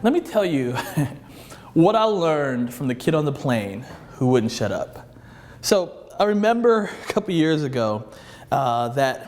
let me tell you what I learned from the kid on the plane who wouldn't shut up. So I remember a couple years ago I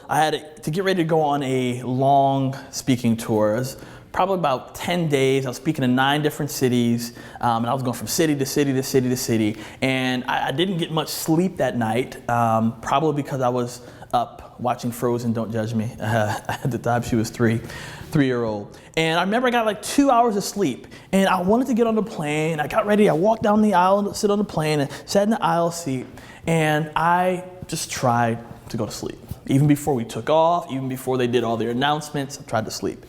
had to get ready to go on a long speaking tour. It was probably about 10 days. I was speaking in 9 different cities, and I was going from city to city to city to city. And I didn't get much sleep that night, probably because I was up watching Frozen, don't judge me. At the time she was 3-year-old. And I remember I got like 2 hours of sleep, and I wanted to get on the plane. I got ready, I walked down the aisle to sit on the plane and sat in the aisle seat, and I just tried to go to sleep. Even before we took off, even before they did all their announcements, I tried to sleep.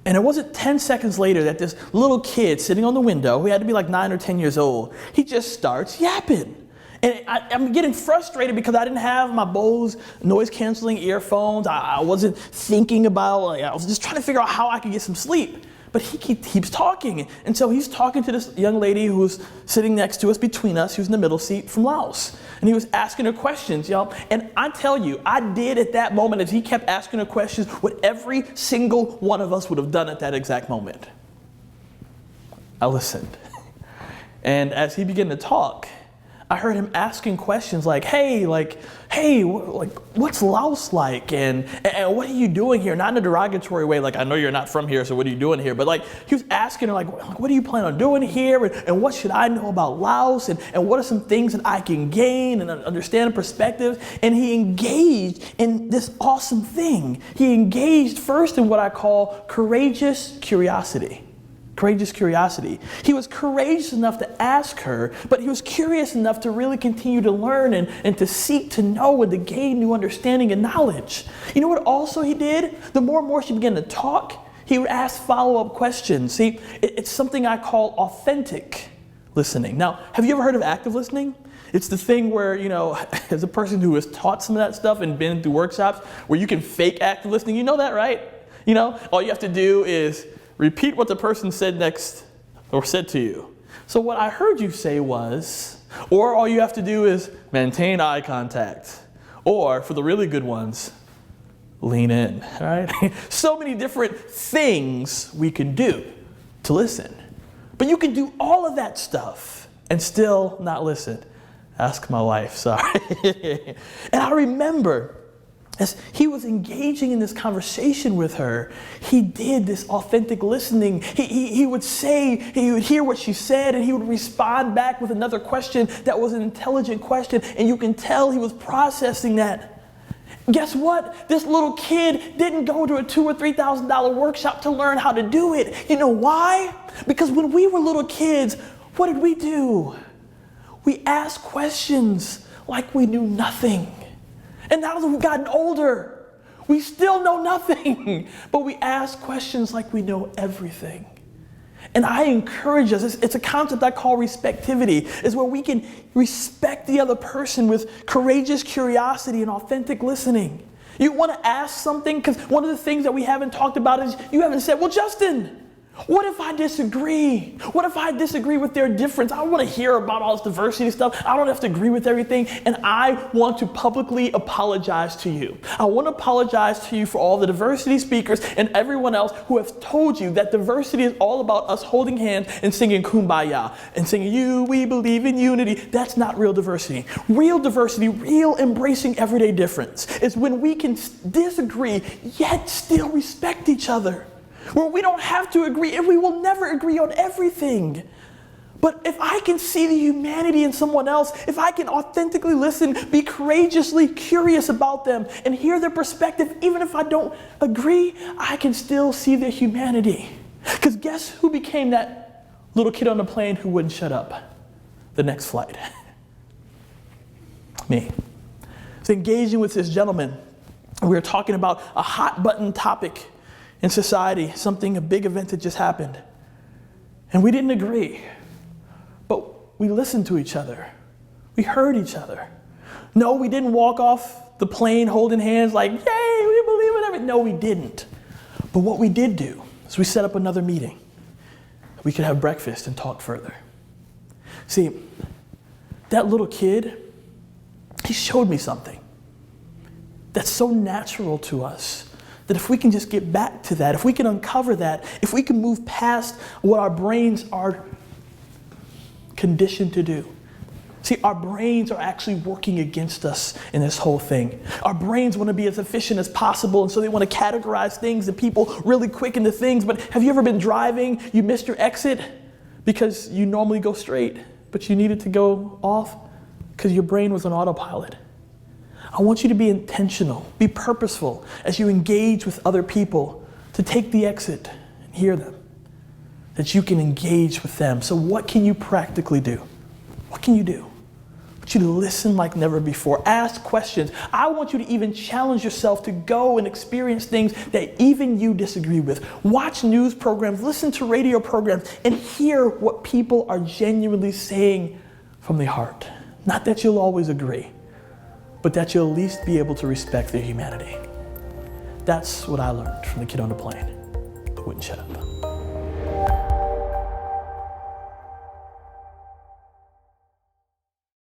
And it wasn't 10 seconds later that this little kid sitting on the window, who had to be like 9 or 10 years old, he just starts yapping. And I'm getting frustrated because I didn't have my Bose noise-canceling earphones. I wasn't thinking about, I was just trying to figure out how I could get some sleep. But he keeps talking. And so he's talking to this young lady who's sitting next to us, between us, who's in the middle seat from Laos. And he was asking her questions, y'all. And I tell you, I did at that moment, as he kept asking her questions, what every single one of us would have done at that exact moment. I listened. And as he began to talk, I heard him asking questions like, hey, what's Laos like? And what are you doing here? Not in a derogatory way, like, I know you're not from here, so what are you doing here? But like, he was asking her, like, what do you plan on doing here? And what should I know about Laos? And what are some things that I can gain and understand perspectives? And he engaged in this awesome thing. He engaged first in what I call courageous curiosity. Courageous curiosity. He was courageous enough to ask her, but he was curious enough to really continue to learn and to seek to know and to gain new understanding and knowledge. You know what also he did? The more and more she began to talk, he would ask follow-up questions. See, it's something I call authentic listening. Now, have you ever heard of active listening? It's the thing where, as a person who has taught some of that stuff and been through workshops where you can fake active listening, you know that, right? All you have to do is repeat what the person said next or said to you. So what I heard you say was, or all you have to do is maintain eye contact. Or for the really good ones, lean in, all right? So many different things we can do to listen. But you can do all of that stuff and still not listen. Ask my wife, sorry. And I remember, as he was engaging in this conversation with her, he did this authentic listening. He would hear what she said, and he would respond back with another question that was an intelligent question, and you can tell he was processing that. Guess what? This little kid didn't go to a $2,000 or $3,000 workshop to learn how to do it. You know why? Because when we were little kids, what did we do? We asked questions like we knew nothing. And now that we've gotten older, we still know nothing, but we ask questions like we know everything. And I encourage us, it's a concept I call respectivity, is where we can respect the other person with courageous curiosity and authentic listening. You want to ask something, because one of the things that we haven't talked about is you haven't said, well, Justin, what if I disagree? What if I disagree with their difference? I don't want to hear about all this diversity stuff. I don't have to agree with everything. And I want to publicly apologize to you. I want to apologize to you for all the diversity speakers and everyone else who has told you that diversity is all about us holding hands and singing Kumbaya and singing, we believe in unity. That's not real diversity. Real diversity, real embracing everyday difference is when we can disagree yet still respect each other. Where we don't have to agree, and we will never agree on everything. But if I can see the humanity in someone else, if I can authentically listen, be courageously curious about them, and hear their perspective, even if I don't agree, I can still see their humanity. Because guess who became that little kid on the plane who wouldn't shut up the next flight? Me. So engaging with this gentleman, we were talking about a hot button topic in society, a big event that just happened. And we didn't agree, but we listened to each other. We heard each other. No, we didn't walk off the plane holding hands like, yay, we believe in everything. No, we didn't. But what we did do is we set up another meeting. We could have breakfast and talk further. See, that little kid, he showed me something that's so natural to us, That if we can just get back to that, if we can uncover that, if we can move past what our brains are conditioned to do. See, our brains are actually working against us in this whole thing. Our brains want to be as efficient as possible, and so they want to categorize things and people really quick into things. But have you ever been driving, you missed your exit because you normally go straight, but you needed to go off because your brain was on autopilot? I want you to be intentional, be purposeful as you engage with other people to take the exit and hear them, that you can engage with them. So what can you practically do? What can you do? I want you to listen like never before. Ask questions. I want you to even challenge yourself to go and experience things that even you disagree with. Watch news programs, listen to radio programs, and hear what people are genuinely saying from the heart. Not that you'll always agree, but that you'll at least be able to respect their humanity. That's what I learned from the kid on the plane who wouldn't shut up.